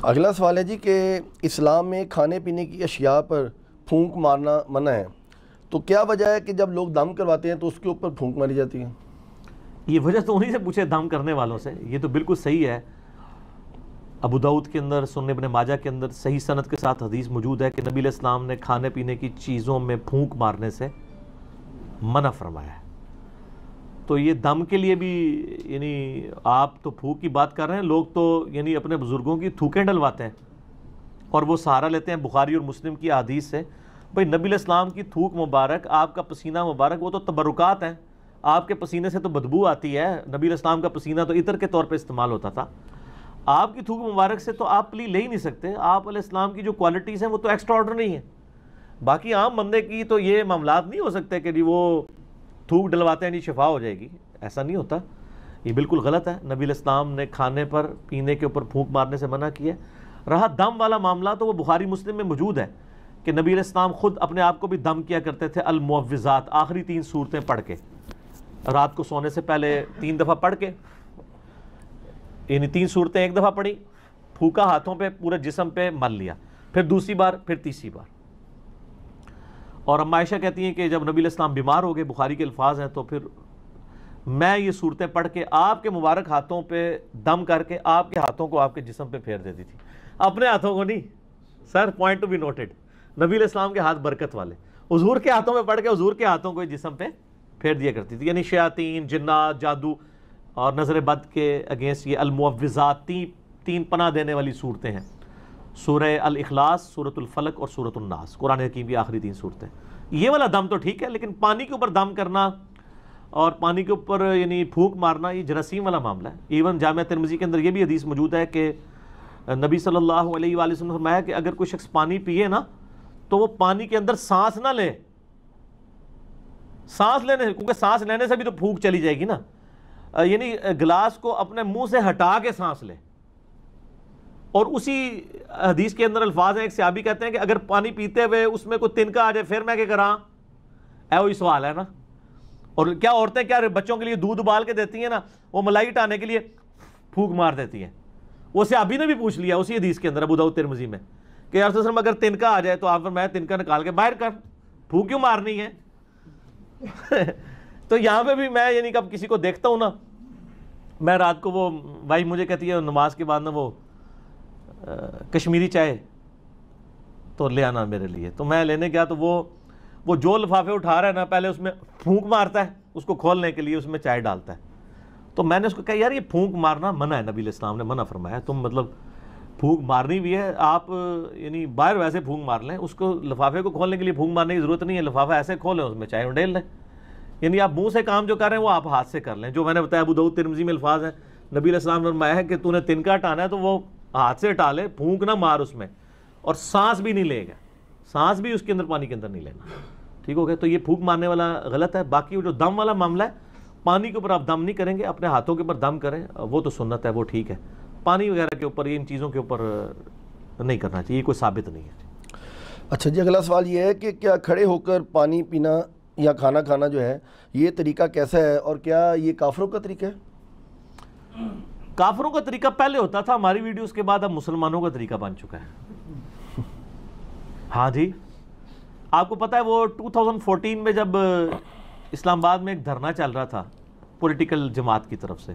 اگلا سوال ہے جی کہ اسلام میں کھانے پینے کی اشیاء پر پھونک مارنا منع ہے، تو کیا وجہ ہے کہ جب لوگ دم کرواتے ہیں تو اس کے اوپر پھونک ماری جاتی ہے؟ یہ وجہ تو انہی سے پوچھے دم کرنے والوں سے. یہ تو بالکل صحیح ہے. ابو داؤد کے اندر، سنن ابن ماجہ کے اندر صحیح سند کے ساتھ حدیث موجود ہے کہ نبی علیہ السلام نے کھانے پینے کی چیزوں میں پھونک مارنے سے منع فرمایا ہے. تو یہ دم کے لیے بھی یعنی آپ تو پھونک کی بات کر رہے ہیں، لوگ تو یعنی اپنے بزرگوں کی تھوکیں ڈلواتے ہیں اور وہ سہارا لیتے ہیں بخاری اور مسلم کی احادیث سے. بھئی نبی علیہ السلام کی تھوک مبارک، آپ کا پسینہ مبارک، وہ تو تبرکات ہیں. آپ کے پسینے سے تو بدبو آتی ہے. نبی علیہ السلام کا پسینہ تو عطر کے طور پہ استعمال ہوتا تھا. آپ کی تھوک مبارک سے تو آپ پلی لے ہی نہیں سکتے. آپ علیہ السلام کی جو کوالٹیز ہیں وہ تو ایکسٹرا آرڈنری ہیں. باقی عام بندے کی تو یہ معاملات نہیں ہو سکتے کہ جی وہ تھوک ڈلواتے ہیں جی شفا ہو جائے گی. ایسا نہیں ہوتا. یہ بالکل غلط ہے. نبی علیہ السلام نے کھانے پر پینے کے اوپر پھونک مارنے سے منع کیا. رہا دم والا معاملہ تو وہ بخاری مسلم میں موجود ہے کہ نبی علیہ السلام خود اپنے آپ کو بھی دم کیا کرتے تھے. المعوذات، آخری 3 سورتیں پڑھ کے، رات کو سونے سے پہلے 3 دفعہ پڑھ کے، یعنی 3 سورتیں ایک دفعہ پڑھی، پھونکا ہاتھوں پہ، پورے جسم پہ مل لیا، پھر دوسری بار، پھر تیسری بار. اور اما عائشہ کہتی ہیں کہ جب نبی علیہ السلام بیمار ہو گئے، بخاری کے الفاظ ہیں، تو پھر میں یہ صورتیں پڑھ کے آپ کے مبارک ہاتھوں پہ دم کر کے آپ کے ہاتھوں کو آپ کے جسم پہ پھیر دیتی تھی. اپنے ہاتھوں کو نہیں سر، پوائنٹ ٹو بی نوٹڈ. نبی علیہ السلام کے ہاتھ برکت والے، حضور کے ہاتھوں پہ پڑھ کے حضور کے ہاتھوں کو جسم پہ پھیر دیا کرتی تھی. یعنی شیاطین، جنات، جادو اور نظر بد کے اگینسٹ یہ المعوذات 3 پناہ دینے والی صورتیں ہیں. سورہ الاخلاص، سورۃ الفلق اور سورۃ الناس، قرآن حکیم کی آخری 3 صورتیں. یہ والا دم تو ٹھیک ہے، لیکن پانی کے اوپر دم کرنا اور پانی کے اوپر یعنی پھونک مارنا یہ جراثیم والا معاملہ ہے. ایون جامعہ ترمذی کے اندر یہ بھی حدیث موجود ہے کہ نبی صلی اللہ علیہ وآلہ وسلم نے فرمایا کہ اگر کوئی شخص پانی پیے نا تو وہ پانی کے اندر سانس نہ لے. سانس لینے، کیونکہ سانس لینے سے بھی تو پھونک چلی جائے گی نا، یعنی گلاس کو اپنے منہ سے ہٹا کے سانس لے. اور اسی حدیث کے اندر الفاظ ہیں، ایک صحابی کہتے ہیں کہ اگر پانی پیتے ہوئے اس میں کوئی تنکا آ جائے پھر میں کیا کراں؟ وہی سوال ہے نا. اور کیا عورتیں کیا بچوں کے لیے دودھ ابال کے دیتی ہیں نا، وہ ملائی ہٹانے کے لیے پھونک مار دیتی ہیں. وہ صحابی نے بھی پوچھ لیا اسی حدیث کے اندر ابو داؤد ترمذی میں کہ یا رسول اللہ اگر تنکا آ جائے تو آپ فرمایا تنکا نکال کے باہر کر، پھونک کیوں مارنی ہے؟ تو یہاں پہ بھی میں یعنی کب کسی کو دیکھتا ہوں نا، میں رات کو وہ بھائی مجھے کہتی ہے نماز کے بعد نا وہ کشمیری چائے تو لے آنا میرے لیے. تو میں لینے گیا تو وہ جو لفافے اٹھا رہا ہے نا پہلے اس میں پھونک مارتا ہے اس کو کھولنے کے لیے، اس میں چائے ڈالتا ہے. تو میں نے اس کو کہا یار یہ پھونک مارنا منع ہے، نبی علیہ السلام نے منع فرمایا. تم مطلب پھونک مارنی بھی ہے آپ یعنی باہر ویسے پھونک مار لیں، اس کو لفافے کو کھولنے کے لیے پھونک مارنے کی ضرورت نہیں ہے. لفافہ ایسے کھولیں اس میں چائے اڈیل لیں. یعنی آپ منہ سے کام جو کر رہے ہیں وہ آپ ہاتھ سے کر لیں. جو میں نے بتایا ابو داؤد ترمذی میں الفاظ ہیں، نبی علیہ السلام نے فرمایا ہے کہ تو نے تنکا ہٹانا ہے تو وہ ہاتھ سے ہٹا لے، پھونک نہ مار اس میں، اور سانس بھی نہیں لے گا، سانس بھی اس کے اندر پانی کے اندر نہیں لینا. ٹھیک ہو گیا؟ تو یہ پھونک مارنے والا غلط ہے. باقی جو دم والا معاملہ ہے، پانی کے اوپر آپ دم نہیں کریں گے، اپنے ہاتھوں کے اوپر دم کریں، وہ تو سنت ہے، وہ ٹھیک ہے. پانی وغیرہ کے اوپر ان چیزوں کے اوپر نہیں کرنا چاہیے، یہ کوئی ثابت نہیں ہے. اچھا جی، اگلا سوال یہ ہے کہ کیا کھڑے ہو کر پانی پینا یا کھانا کھانا جو ہے یہ طریقہ کیسا ہے، اور کیا یہ کافروں کا طریقہ ہے؟ کافروں کا طریقہ پہلے ہوتا تھا، ہماری ویڈیوز کے بعد اب مسلمانوں کا طریقہ بن چکا ہے. ہاں جی، آپ کو پتہ ہے وہ 2014 میں جب اسلام آباد میں ایک دھرنا چل رہا تھا پولیٹیکل جماعت کی طرف سے،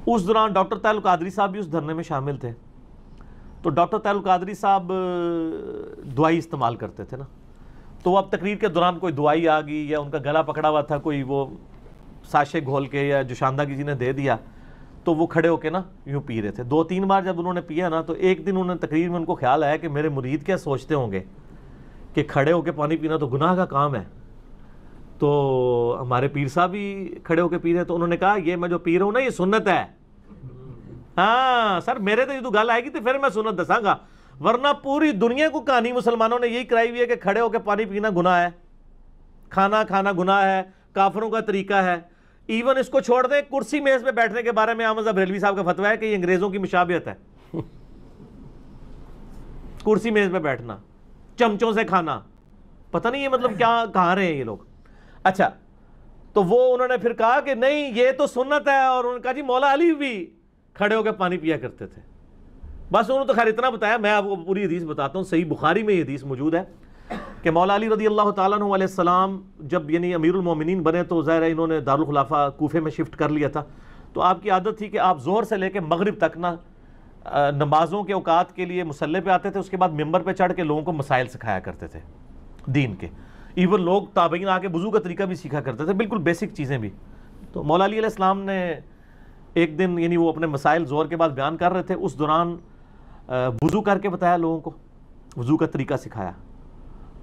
اس دوران ڈاکٹر طاہر القادری صاحب بھی اس دھرنے میں شامل تھے. تو ڈاکٹر طاہر القادری صاحب دوائی استعمال کرتے تھے نا، تو وہ اب تقریر کے دوران کوئی دوائی آ گئی یا ان کا گلا پکڑا ہوا تھا، کوئی وہ ساشے گھول کے یا جوشاندہ کسی نے دے دیا، تو وہ کھڑے ہو کے نا یوں پی رہے تھے. 2-3 بار جب انہوں نے پیا نا تو ایک دن انہوں نے تقریر میں ان کو خیال آیا کہ میرے مرید کیا سوچتے ہوں گے کہ کھڑے ہو کے پانی پینا تو گناہ کا کام ہے. تو ہمارے پیر صاحب بھی کھڑے ہو کے پی رہے، تو انہوں نے کہا یہ میں جو پی رہا ہوں نا یہ سنت ہے. ہاں سر، میرے تو گل آئے گی تو پھر میں سنت دساں گا، ورنہ پوری دنیا کو کہانی مسلمانوں نے یہی کرائی ہوئی ہے کہ کھڑے ہو کے پانی پینا گناہ ہے، کھانا کھانا گناہ ہے، کافروں کا طریقہ ہے. ایون اس کو چھوڑ دیں، کرسی میز پہ بیٹھنے کے بارے میں احمد بریلوی صاحب کا فتویٰ ہے کہ یہ انگریزوں کی مشابہت ہے. کرسی میز پہ بیٹھنا، چمچوں سے کھانا، پتہ نہیں یہ مطلب کیا کہاں رہے ہیں یہ لوگ. اچھا، تو وہ انہوں نے پھر کہا کہ نہیں یہ تو سنت ہے، اور انہوں نے کہا جی مولا علی بھی کھڑے ہو کے پانی پیا کرتے تھے. بس انہوں نے تو خیر اتنا بتایا، میں آپ کو پوری حدیث بتاتا ہوں. صحیح بخاری میں یہ حدیث موجود ہے کہ مولا علی رضی اللہ تعالیٰ عنہ علیہ السلام جب یعنی امیر المومنین بنے تو ظاہر ہے انہوں نے دارالخلافہ کوفے میں شفٹ کر لیا تھا. تو آپ کی عادت تھی کہ آپ ظہر سے لے کے مغرب تک نا نمازوں کے اوقات کے لیے مصلی پہ آتے تھے، اس کے بعد ممبر پہ چڑھ کے لوگوں کو مسائل سکھایا کرتے تھے دین کے. ایون لوگ تابعین آ کے وضو کا طریقہ بھی سیکھا کرتے تھے، بالکل بیسک چیزیں بھی. تو مولا علی علیہ السلام نے ایک دن یعنی وہ اپنے مسائل ظہر کے بعد بیان کر رہے تھے، اس دوران وضو کر کے بتایا لوگوں کو، وضو کا طریقہ سکھایا.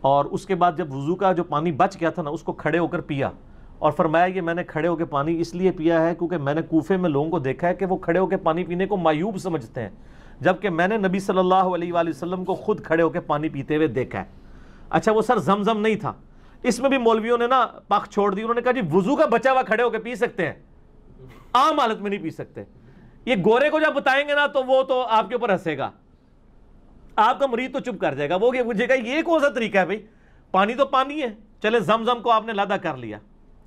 اور اس کے بعد جب وضو کا جو پانی بچ گیا تھا نا اس کو کھڑے ہو کر پیا، اور فرمایا یہ میں نے کھڑے ہو کے پانی اس لیے پیا ہے کیونکہ میں نے کوفے میں لوگوں کو دیکھا ہے کہ وہ کھڑے ہو کے پانی پینے کو معیوب سمجھتے ہیں، جبکہ میں نے نبی صلی اللہ علیہ وآلہ وسلم کو خود کھڑے ہو کے پانی پیتے ہوئے دیکھا ہے. اچھا وہ سر زمزم نہیں تھا، اس میں بھی مولویوں نے نا پاک چھوڑ دی. انہوں نے کہا جی وضو کا بچا ہوا کھڑے ہو کے پی سکتے ہیں، عام حالت میں نہیں پی سکتے. یہ گورے کو جب بتائیں گے نا تو وہ تو آپ کے اوپر ہنسے گا، آپ کا مریض تو چپ کر جائے گا، وہ مجھے کہا یہ کون سا طریقہ ہے بھائی، پانی تو پانی ہے. چلے زمزم کو آپ نے لادا کر لیا.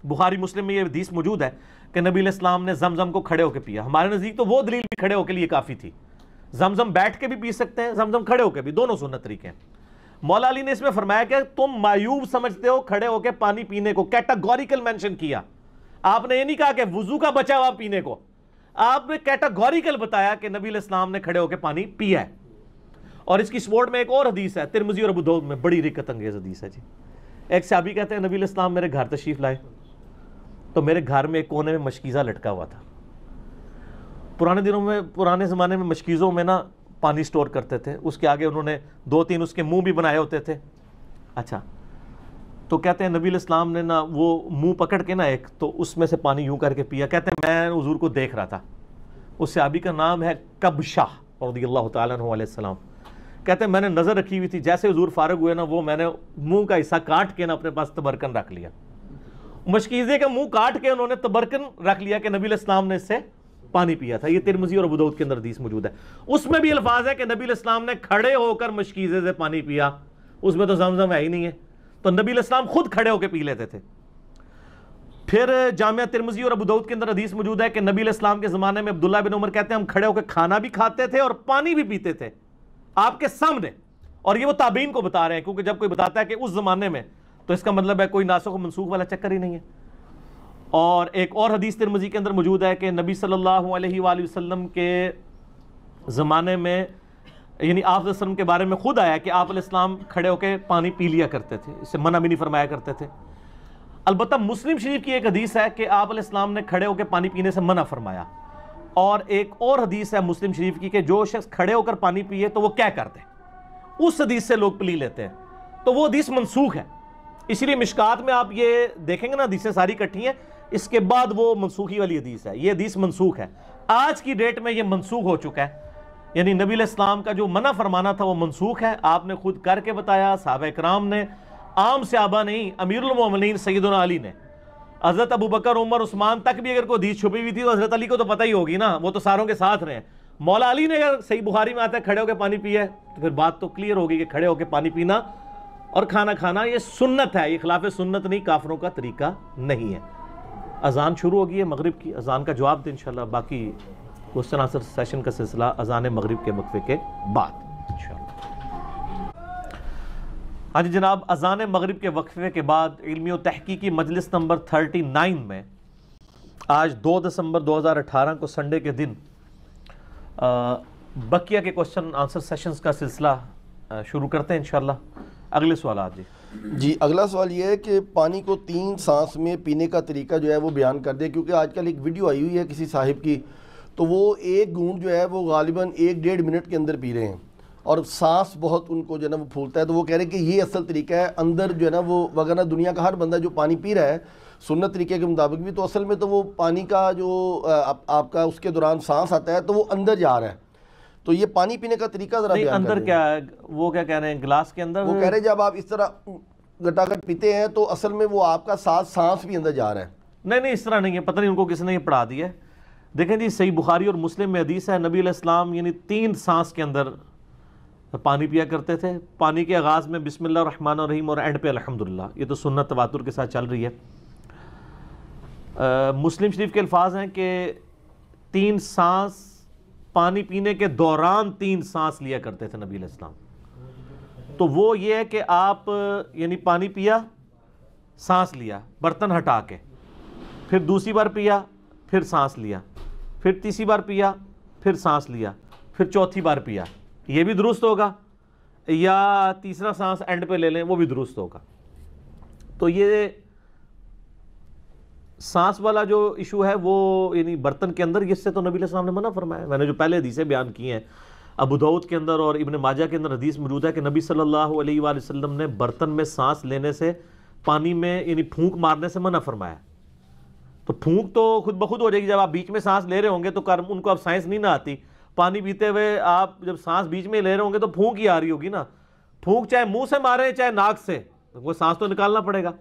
بخاری مسلم میں یہ حدیث موجود ہے کہ نبی علیہ السلام نے زمزم کو کھڑے ہو کے پیا. ہمارے نزدیک تو وہ دلیل بھی کھڑے ہو کے لیے کافی تھی. زمزم بیٹھ کے بھی پی سکتے ہیں، زمزم کھڑے ہو کے بھی، دونوں سنت طریقے ہیں. مولا علی نے اس میں فرمایا کہ تم معیوب سمجھتے ہو کھڑے ہو کے پانی پینے کو، کیٹاگوریکل مینشن کیا. آپ نے یہ نہیں کہا کہ وضو کا بچا ہوا پینے کو، آپ نے کیٹاگوریکل بتایا کہ نبی علیہ السلام نے کھڑے ہو کے پانی پیا ہے. اور اس کی سپورٹ میں ایک اور حدیث ہے ترمذی اور ابو داؤد میں، بڑی رکت انگیز حدیث ہے جی. ایک صحابی کہتے ہیں نبی علیہ السلام میرے گھر تشریف لائے تو میرے گھر میں ایک کونے میں مشکیزہ لٹکا ہوا تھا. پرانے زمانے میں مشکیزوں میں نا پانی سٹور کرتے تھے، اس کے آگے انہوں نے 2-3 اس کے منہ بھی بنائے ہوتے تھے. اچھا تو کہتے ہیں نبی علیہ السلام نے نا وہ منہ پکڑ کے نا ایک تو اس میں سے پانی یوں کر کے پیا. کہتے ہیں میں حضور کو دیکھ رہا تھا. اس صحابی کا نام ہے کبشہ رضی اللہ تعالیٰ عنہ علیہ السلام. کہتے ہیں میں نے نظر رکھی ہوئی تھی، جیسے حضور فارغ ہوئے نا وہ میں نے منہ کا حصہ کاٹ کے نا اپنے پاس تبرکن رکھ لیا. مشکیزے کا منہ کاٹ کے انہوں نے تبرکن رکھ لیا کہ نبی علیہ السلام نے اس سے پانی پیا تھا. یہ ترمذی اور ابو داؤد کے اندر حدیث موجود ہے. اس میں بھی الفاظ ہے کہ نبی علیہ السلام نے کھڑے ہو کر مشکیزے سے پانی پیا. اس میں تو زمزم ہے ہی نہیں ہے، تو نبی علیہ السلام خود کھڑے ہو کے پی لیتے تھے. پھر جامعہ ترمذی اور ابو داؤد کے اندر حدیث موجود ہے کہ نبی علیہ السلام کے زمانے میں عبداللہ بن عمر کہتے ہیں ہم کھڑے ہو کے کھانا بھی کھاتے تھے اور پانی بھی پیتے تھے آپ کے سامنے. اور یہ وہ تابعین کو بتا رہے ہیں، کیونکہ جب کوئی بتاتا ہے کہ اس زمانے میں تو اس کا مطلب ہے کوئی ناسخ و منسوخ والا چکر ہی نہیں ہے. اور ایک اور حدیث ترمذی کے اندر موجود ہے کہ نبی صلی اللہ علیہ وآلہ وسلم کے زمانے میں یعنی آپ علیہ وسلم کے بارے میں خود آیا کہ آپ علیہ السلام کھڑے ہو کے پانی پی لیا کرتے تھے، اسے منع بھی نہیں فرمایا کرتے تھے. البتہ مسلم شریف کی ایک حدیث ہے کہ آپ علیہ السلام نے کھڑے ہو کے پانی پینے سے منع فرمایا. اور ایک اور حدیث ہے مسلم شریف کی کہ جو شخص کھڑے ہو کر پانی پیے تو وہ کیا کرتے، اس حدیث سے لوگ پلی لیتے ہیں، تو وہ حدیث منسوخ ہے. اس لیے مشکات میں آپ یہ دیکھیں گے نا حدیثیں ساری کٹھی ہیں، اس کے بعد وہ منسوخی والی حدیث ہے. یہ حدیث منسوخ ہے، آج کی ڈیٹ میں یہ منسوخ ہو چکا ہے. یعنی نبی علیہ السلام کا جو منع فرمانا تھا وہ منسوخ ہے. آپ نے خود کر کے بتایا، صحابہ کرام نے، عام صحابہ نہیں، امیر المومنین سیدنا علی نے، حضرت ابو بکر عمر عثمان تک بھی اگر کوئی حدیث چھپی ہوئی تھی تو حضرت علی کو تو پتہ ہی ہوگی نا، وہ تو ساروں کے ساتھ رہے ہیں. مولا علی نے اگر صحیح بخاری میں آتا ہے کھڑے ہو کے پانی پیا ہے تو پھر بات تو کلیئر ہوگی کہ کھڑے ہو کے پانی پینا اور کھانا کھانا یہ سنت ہے، یہ خلاف سنت نہیں، کافروں کا طریقہ نہیں ہے. اذان شروع ہوگی ہے مغرب کی، اذان کا جواب دیں انشاءاللہ، باقی کوسچن آنسر سیشن کا سلسلہ اذان مغرب کے وقفے کے بعد انشاءاللہ. آج جناب اذان مغرب کے وقفے کے بعد علمی و تحقیقی مجلس نمبر 39 میں آج 2 دسمبر 2018 کو سنڈے کے دن بقیہ کے کوسچن آنسر سیشنز کا سلسلہ شروع کرتے ہیں انشاءاللہ. اگلے سوالات جی اگلا سوال یہ ہے کہ پانی کو 3 سانس میں پینے کا طریقہ جو ہے وہ بیان کر دیں، کیونکہ آج کل ایک ویڈیو آئی ہوئی ہے کسی صاحب کی، تو وہ ایک گھونٹ جو ہے وہ غالباً 1-1.5 منٹ کے اندر پی رہے ہیں اور سانس بہت ان کو جو ہے نا وہ پھولتا ہے. تو وہ کہہ رہے ہیں کہ یہ اصل طریقہ ہے اندر جو ہے نا وہ، وغیرہ دنیا کا ہر بندہ جو پانی پی رہا ہے سنت طریقے کے مطابق بھی، تو اصل میں تو وہ پانی کا جو آپ کا اس کے دوران سانس آتا ہے تو وہ اندر جا رہا ہے. تو یہ پانی پینے کا طریقہ ذرا بیان اندر کیا ہے، وہ کیا کہہ رہے ہیں گلاس کے اندر، وہ کہہ رہے ہیں جب آپ اس طرح گٹاگٹ پیتے ہیں تو اصل میں وہ آپ کا سانس بھی اندر جا رہا ہے. نہیں اس طرح نہیں ہے، پتہ نہیں ان کو کس نے یہ پڑھا دیا ہے. دیکھیں جی صحیح بخاری اور مسلم میں حدیث ہے نبی علیہ السلام یعنی 3 سانس کے اندر پانی پیا کرتے تھے. پانی کے آغاز میں بسم اللہ الرحمن الرحیم اور اینڈ پہ الحمدللہ، یہ تو سنت تواتر کے ساتھ چل رہی ہے. مسلم شریف کے الفاظ ہیں کہ 3 سانس پانی پینے کے دوران 3 سانس لیا کرتے تھے نبی علیہ السلام. تو وہ یہ ہے کہ آپ یعنی پانی پیا، سانس لیا برتن ہٹا کے، پھر دوسری بار پیا، پھر سانس لیا، پھر تیسری بار پیا، پھر سانس لیا، پھر چوتھی بار پیا. یہ بھی درست ہوگا، یا تیسرا سانس اینڈ پہ لے لیں، وہ بھی درست ہوگا. تو یہ سانس والا جو ایشو ہے وہ یعنی برتن کے اندر، اس سے تو نبی علیہ السلام نے منع فرمایا. میں نے جو پہلے حدیثیں بیان کی ہیں، ابو داؤد کے اندر اور ابن ماجہ کے اندر حدیث موجود ہے کہ نبی صلی اللہ علیہ وآلہ وسلم نے برتن میں سانس لینے سے، پانی میں یعنی پھونک مارنے سے منع فرمایا. تو پھونک تو خود بخود ہو جائے گی، جب آپ بیچ میں سانس لے رہے ہوں گے تو ان کو اب سائنس نہیں نہ آتی. پانی پیتے ہوئے آپ جب سانس بیچ میں لے رہے ہوں گے تو پھونک ہی آ رہی ہوگی نا. پھونک چاہے منہ سے مارے چاہے ناک سے، وہ سانس تو نکالنا پڑے گا.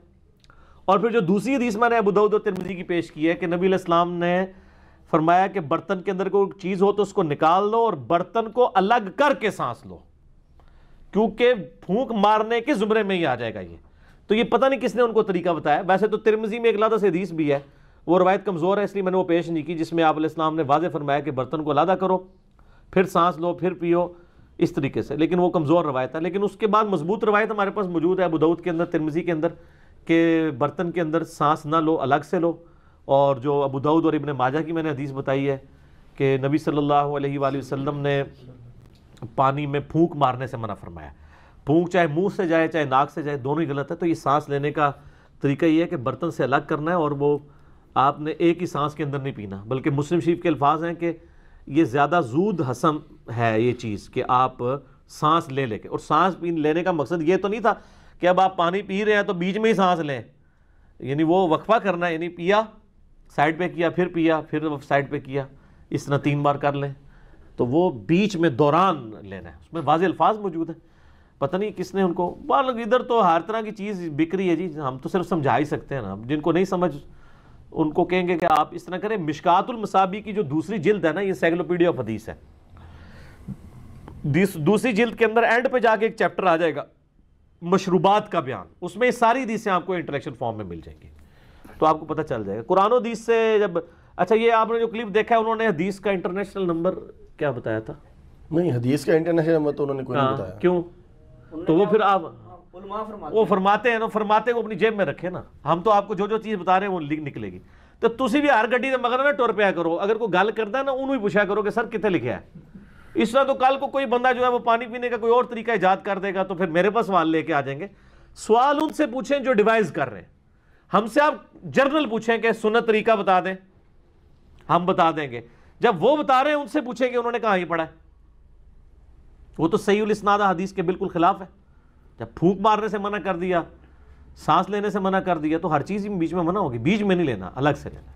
اور پھر جو دوسری حدیث میں نے ابو داؤد اور ترمذی کی پیش کی ہے کہ نبی علیہ السلام نے فرمایا کہ برتن کے اندر کوئی چیز ہو تو اس کو نکال لو اور برتن کو الگ کر کے سانس لو، کیونکہ پھونک مارنے کے زمرے میں ہی آ جائے گا یہ. تو یہ پتہ نہیں کس نے ان کو طریقہ بتایا. ویسے تو ترمذی میں ایک علیحدہ سے حدیث بھی ہے، وہ روایت کمزور ہے اس لیے میں نے وہ پیش نہیں کی، جس میں آپ علیہ السلام نے واضح فرمایا کہ برتن کو علیحدہ کرو، پھر سانس لو، پھر پیو، اس طریقے سے. لیکن وہ کمزور روایت ہے. لیکن اس کے بعد مضبوط روایت ہمارے پاس موجود ہے ابو داؤد کے اندر، ترمذی کے اندر، کہ برتن کے اندر سانس نہ لو، الگ سے لو. اور جو ابو داؤد اور ابن ماجہ کی میں نے حدیث بتائی ہے کہ نبی صلی اللہ علیہ وآلہ وسلم نے پانی میں پھونک مارنے سے منع فرمایا. پھونک چاہے منہ سے جائے چاہے ناک سے جائے، دونوں ہی غلط ہے. تو یہ سانس لینے کا طریقہ یہ ہے کہ برتن سے الگ کرنا ہے، اور وہ آپ نے ایک ہی سانس کے اندر نہیں پینا. بلکہ مسلم شریف کے الفاظ ہیں کہ یہ زیادہ زود ہضم ہے یہ چیز کہ آپ سانس لے کے. اور سانس لینے کا مقصد یہ تو نہیں تھا کہ اب آپ پانی پی رہے ہیں تو بیچ میں ہی سانس لیں، یعنی وہ وقفہ کرنا ہے، یعنی پیا سائڈ پہ کیا، پھر پیا، پھر سائڈ پہ کیا، اس طرح 3 بار کر لیں. تو وہ بیچ میں دوران لینا ہے. اس میں واضح الفاظ موجود ہیں. پتہ نہیں کس نے ان کو، ادھر تو ہر طرح کی چیز بک رہی ہے جی. ہم تو صرف سمجھا ہی سکتے ہیں نا. جن کو نہیں سمجھ ان کو کہیں گے کہ آپ اس طرح کریں. مشکات المصابیح کی جو دوسری جلد ہے نا، یہ انسائکلوپیڈیا آف حدیث ہے. دوسری جلد کے اندر اینڈ پہ جا کے ایک چیپٹر آ جائے گا مشروبات کا بیان. اس میں یہ ساری حدیثیں آپ کو انٹلیکچوئل فارم میں مل جائیں گی، تو آپ کو پتہ چل جائے گا. قرآن و حدیث سے جب اچھا یہ آپ نے جو کلپ دیکھا ہے، انہوں نے حدیث کا انٹرنیشنل نمبر کیا بتایا تھا؟ نہیں، حدیث کا انٹرنیشنل نمبر تو انہوں نے کوئی نہیں بتایا. کیوں؟ تو وہ پھر آپ وہ فرماتے ہیں نا، فرماتے وہ اپنی جیب میں رکھے نا. ہم تو آپ کو جو چیز بتا رہے ہیں وہ نکلے گی. تو تسی بھی ہر گڈی دے مگر نہ ٹر پیا کرو. اگر کوئی گل کرتا ہے نا، انہوں ہی پوچھا کرو کہ سر کتنے لکھا ہے. اس طرح تو کل کو کوئی بندہ جو ہے وہ پانی پینے کا کوئی اور طریقہ ایجاد کر دے گا تو پھر میرے پاس سوال لے کے آ جائیں گے. سوال ان سے پوچھیں جو ڈیوائز کر رہے ہیں. ہم سے آپ جرنل پوچھیں کہ سنت طریقہ بتا دیں، ہم بتا دیں گے. جب وہ بتا رہے ہیں ان سے پوچھیں کہ انہوں نے کہاں ہی پڑھا ہے. وہ تو صحیح الاسناد حدیث کے بالکل خلاف ہے. جب پھونک مارنے سے منع کر دیا، سانس لینے سے منع کر دیا، تو ہر چیز بیچ میں منع ہوگی. بیچ میں نہیں لینا، الگ سے لینا.